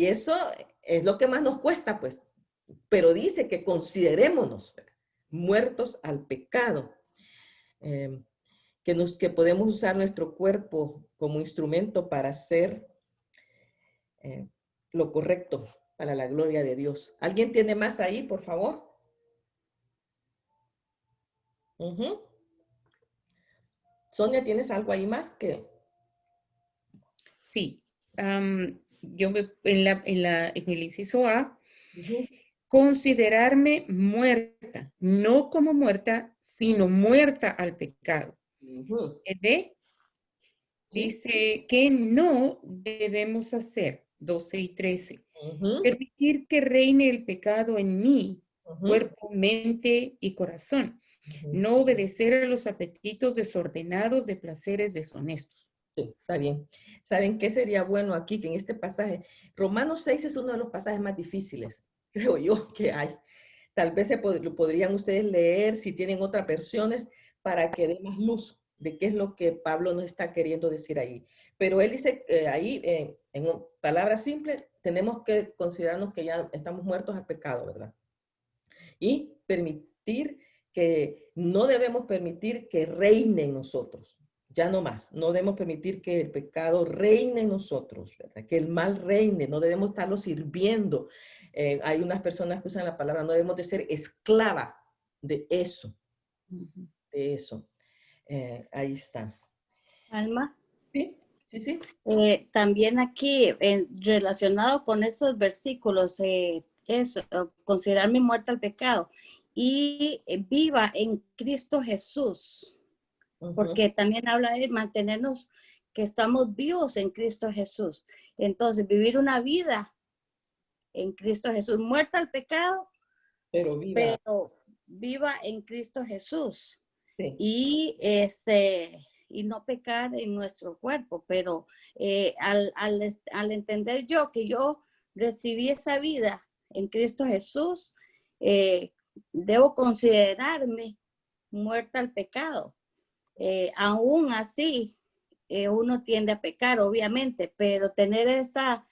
eso es lo que más nos cuesta, pues. Pero dice que considerémonos muertos al pecado. Que podemos usar nuestro cuerpo como instrumento para hacer lo correcto para la gloria de Dios. ¿Alguien tiene más ahí, por favor? Sonia, ¿tienes algo ahí más que? Sí. Yo en el inciso A, considerarme muerta, no como muerta, sino muerta al pecado. El B dice que no debemos hacer, 12 y 13. Permitir que reine el pecado en mí, cuerpo, mente y corazón. No obedecer a los apetitos desordenados de placeres deshonestos. Sí, está bien. ¿Saben qué sería bueno aquí? Que en este pasaje, Romanos 6 es uno de los pasajes más difíciles, creo yo, que hay. Tal vez lo podrían ustedes leer si tienen otras versiones para que dé más luz de qué es lo que Pablo nos está queriendo decir ahí. Pero él dice ahí, en palabras simples, tenemos que considerarnos que ya estamos muertos al pecado, ¿verdad? Y no debemos permitir que reine en nosotros. Ya no más, no debemos permitir que el pecado reine en nosotros, ¿verdad? Que el mal reine, no debemos estarlo sirviendo. Hay unas personas que usan la palabra, no debemos de ser esclava de eso, de eso. Ahí está. Alma. Sí. También aquí, relacionado con esos versículos, considerarme muerta al pecado y viva en Cristo Jesús. Porque también habla de mantenernos que estamos vivos en Cristo Jesús. Entonces, vivir una vida en Cristo Jesús, muerta al pecado, pero viva en Cristo Jesús. Sí. Y no pecar en nuestro cuerpo, pero al entender yo que yo recibí esa vida en Cristo Jesús, debo considerarme muerta al pecado. Aún así, uno tiende a pecar, obviamente, pero tener esa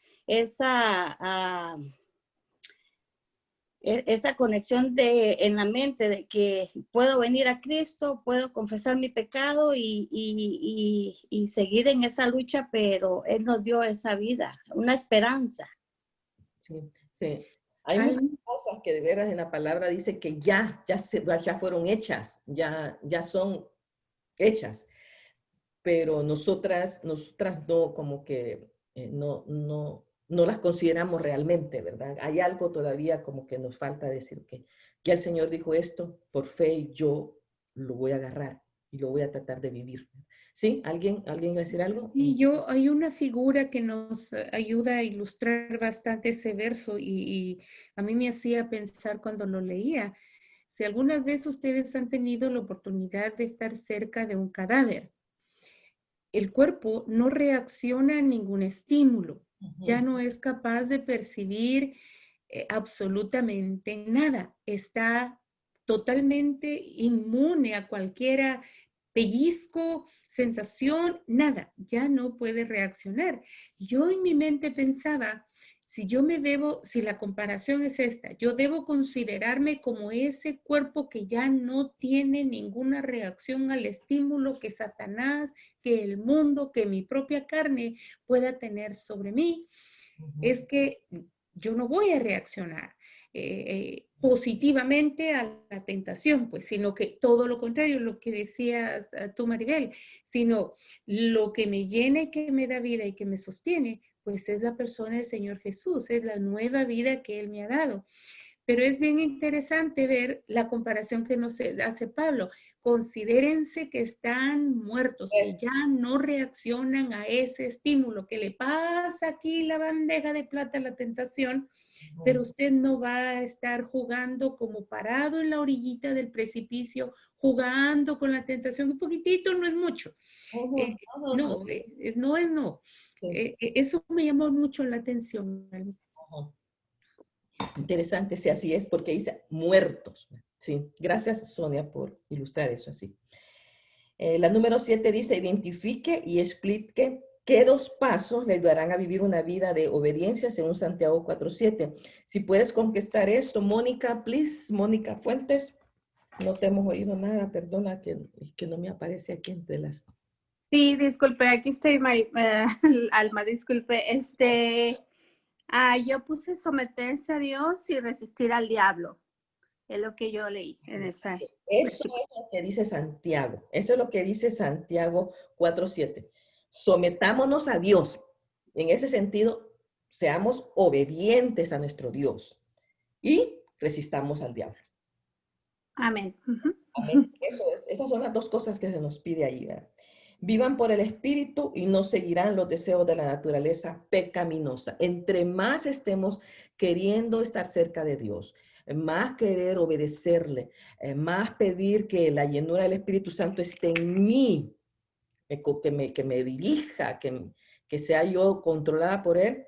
conexión en la mente de que puedo venir a Cristo, puedo confesar mi pecado y seguir en esa lucha, pero Él nos dio esa vida, una esperanza. Sí, sí. Hay muchas cosas que de veras en la palabra dice que ya fueron hechas, ya son hechas, pero nosotras no, como que no las consideramos realmente, ¿verdad? Hay algo todavía como que nos falta decir que ya el Señor dijo esto por fe y yo lo voy a agarrar y lo voy a tratar de vivir. ¿Sí? ¿Alguien va a decir algo? Y hay una figura que nos ayuda a ilustrar bastante ese verso y a mí me hacía pensar cuando lo leía. Si alguna vez ustedes han tenido la oportunidad de estar cerca de un cadáver, el cuerpo no reacciona a ningún estímulo, ya no es capaz de percibir absolutamente nada, está totalmente inmune a cualquier pellizco, sensación, nada, ya no puede reaccionar. Yo en mi mente pensaba, si la comparación es esta, yo debo considerarme como ese cuerpo que ya no tiene ninguna reacción al estímulo que Satanás, que el mundo, que mi propia carne pueda tener sobre mí. Es que yo no voy a reaccionar positivamente a la tentación, pues, sino que todo lo contrario, lo que decías tú, Maribel, sino lo que me llena y que me da vida y que me sostiene, pues es la persona del Señor Jesús, es la nueva vida que Él me ha dado. Pero es bien interesante ver la comparación que nos hace Pablo. Considérense que están muertos, que ya no reaccionan a ese estímulo, que le pasa aquí la bandeja de plata, la tentación, pero usted no va a estar jugando como parado en la orillita del precipicio, jugando con la tentación. Un poquitito no es mucho. No es no. Eso me llamó mucho la atención. Interesante, si así es, porque dice muertos. Sí, gracias Sonia por ilustrar eso así. La número 7 dice, identifique y explique qué 2 pasos le ayudarán a vivir una vida de obediencia según Santiago 4:7. Si puedes contestar esto, Mónica, please, Mónica Fuentes. No te hemos oído nada, perdona que no me aparece aquí entre las... Sí, disculpe, aquí estoy, Alma, disculpe. Yo puse someterse a Dios y resistir al diablo. Es lo que yo leí en esa. Eso es lo que dice Santiago. Eso es lo que dice Santiago 4:7. Sometámonos a Dios. En ese sentido, seamos obedientes a nuestro Dios y resistamos al diablo. Amén. Amén. Esas son las 2 cosas que se nos pide ahí, ¿verdad? Vivan por el Espíritu y no seguirán los deseos de la naturaleza pecaminosa. Entre más estemos queriendo estar cerca de Dios, más querer obedecerle, más pedir que la llenura del Espíritu Santo esté en mí, que me dirija, que sea yo controlada por Él,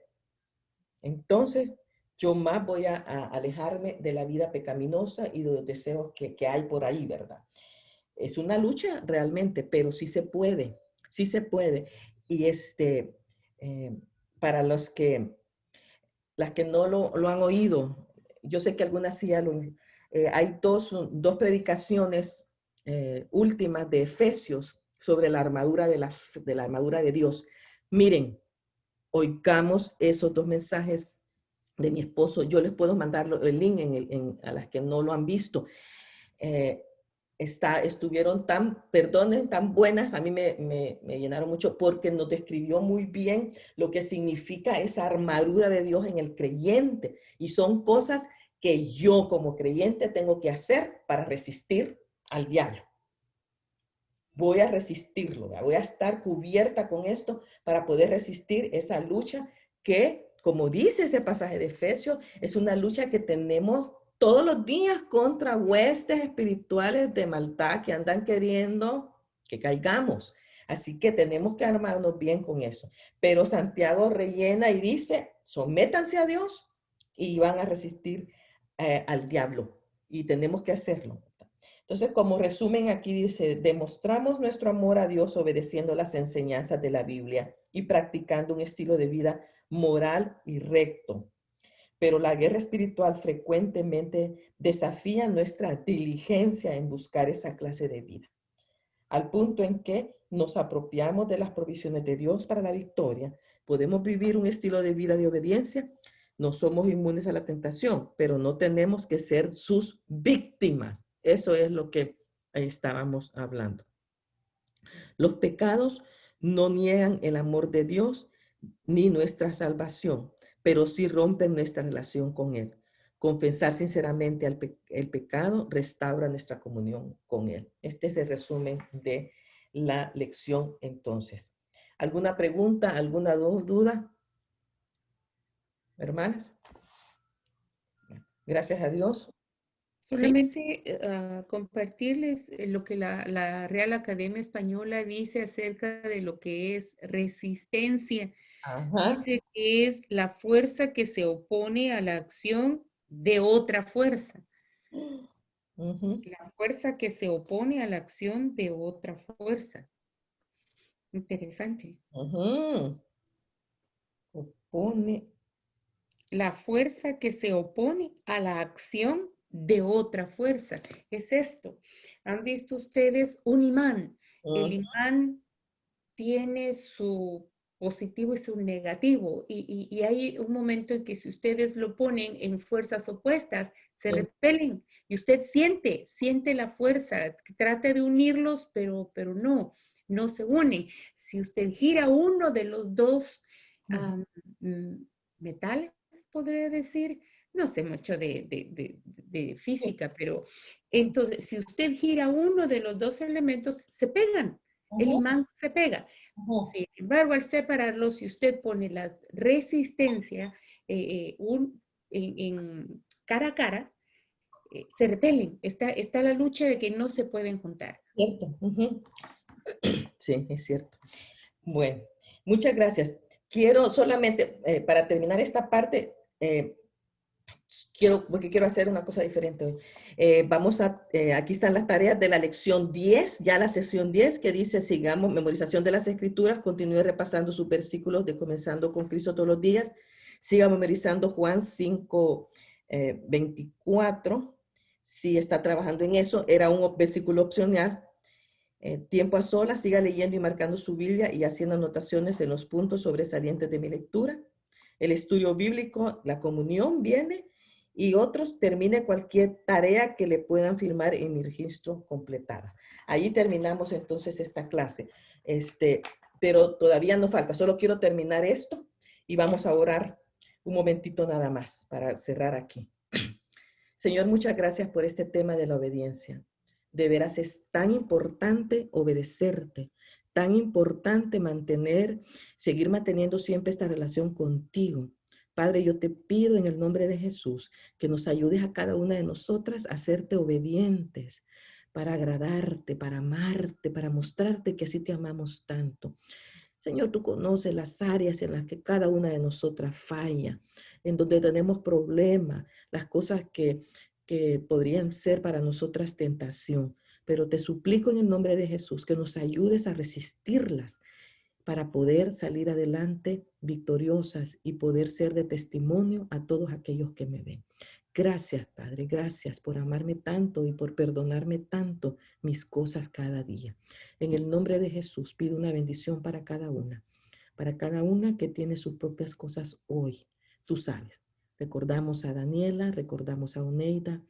entonces yo más voy a alejarme de la vida pecaminosa y de los deseos que hay por ahí, ¿verdad? Es una lucha realmente, pero sí se puede, sí se puede. Y para las que no lo han oído, yo sé que algunas sí ya hay dos predicaciones últimas de Efesios sobre la armadura de la armadura de Dios. Miren, oigamos esos 2 mensajes de mi esposo. Yo les puedo mandar el link a las que no lo han visto. Estuvieron tan buenas, a mí me llenaron mucho porque nos describió muy bien lo que significa esa armadura de Dios en el creyente. Y son cosas que yo como creyente tengo que hacer para resistir al diablo. Voy a resistirlo, ¿verdad? Voy a estar cubierta con esto para poder resistir esa lucha que, como dice ese pasaje de Efesios, es una lucha que tenemos todos los días contra huestes espirituales de maldad que andan queriendo que caigamos. Así que tenemos que armarnos bien con eso. Pero Santiago rellena y dice, sométanse a Dios y van a resistir al diablo. Y tenemos que hacerlo. Entonces, como resumen aquí dice, demostramos nuestro amor a Dios obedeciendo las enseñanzas de la Biblia y practicando un estilo de vida moral y recto. Pero la guerra espiritual frecuentemente desafía nuestra diligencia en buscar esa clase de vida, al punto en que nos apropiamos de las provisiones de Dios para la victoria. Podemos vivir un estilo de vida de obediencia. No somos inmunes a la tentación, pero no tenemos que ser sus víctimas. Eso es lo que estábamos hablando. Los pecados no niegan el amor de Dios ni nuestra salvación, pero sí rompen nuestra relación con Él. Confesar sinceramente el pecado restaura nuestra comunión con Él. Este es el resumen de la lección entonces. ¿Alguna pregunta, alguna duda? Hermanas. Gracias a Dios. Solamente compartirles lo que la Real Academia Española dice acerca de lo que es resistencia. Ajá. Dice que es la fuerza que se opone a la acción de otra fuerza. La fuerza que se opone a la acción de otra fuerza. Interesante. Opone. La fuerza que se opone a la acción de otra fuerza. Es esto. ¿Han visto ustedes un imán? El imán tiene su positivo y su negativo. Y hay un momento en que si ustedes lo ponen en fuerzas opuestas, se repelen. Y usted siente la fuerza. Trata de unirlos, pero no se unen. Si usted gira uno de los dos metales, podría decir, no sé mucho de física, pero entonces si usted gira uno de los dos elementos, se pegan. El imán se pega. Sin embargo, al separarlos, si usted pone la resistencia en cara a cara, se repelen. Está la lucha de que no se pueden juntar. Cierto. Sí, es cierto. Bueno, muchas gracias. Quiero solamente, para terminar esta parte, porque quiero hacer una cosa diferente hoy. Aquí están las tareas de la lección 10, ya la sesión 10, que dice, sigamos, memorización de las escrituras, continúe repasando sus versículos de comenzando con Cristo todos los días, siga memorizando Juan 5, 24, si está trabajando en eso, era un versículo opcional. Tiempo a solas, siga leyendo y marcando su Biblia y haciendo anotaciones en los puntos sobresalientes de mi lectura. El estudio bíblico, la comunión viene, y otros, termine cualquier tarea que le puedan firmar en mi registro completada. Ahí terminamos entonces esta clase. Pero todavía no falta, solo quiero terminar esto y vamos a orar un momentito nada más para cerrar aquí. Señor, muchas gracias por este tema de la obediencia. De veras es tan importante obedecerte, tan importante seguir manteniendo siempre esta relación contigo. Padre, yo te pido en el nombre de Jesús que nos ayudes a cada una de nosotras a hacerte obedientes, para agradarte, para amarte, para mostrarte que así te amamos tanto. Señor, tú conoces las áreas en las que cada una de nosotras falla, en donde tenemos problemas, las cosas que podrían ser para nosotras tentación. Pero te suplico en el nombre de Jesús que nos ayudes a resistirlas para poder salir adelante victoriosas y poder ser de testimonio a todos aquellos que me ven. Gracias, Padre, gracias por amarme tanto y por perdonarme tanto mis cosas cada día. En el nombre de Jesús pido una bendición para cada una que tiene sus propias cosas hoy. Tú sabes, recordamos a Daniela, recordamos a Oneida,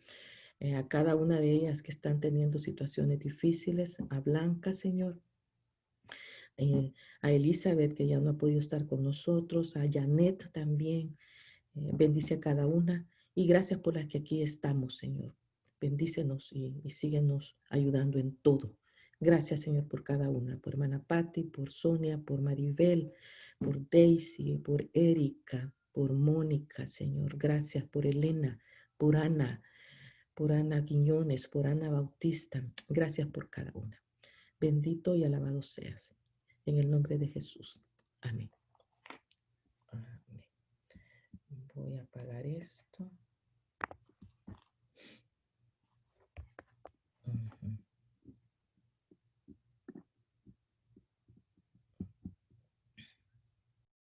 a cada una de ellas que están teniendo situaciones difíciles, a Blanca, Señor, a Elizabeth, que ya no ha podido estar con nosotros, a Janet también. Bendice a cada una y gracias por las que aquí estamos, Señor. Bendícenos y síguenos ayudando en todo. Gracias, Señor, por cada una, por hermana Patti, por Sonia, por Maribel, por Daisy, por Erika, por Mónica, Señor. Gracias por Elena, por Ana, por Ana Quiñones, por Ana Bautista. Gracias por cada una. Bendito y alabado seas. En el nombre de Jesús. Amén. Amén. Voy a apagar esto.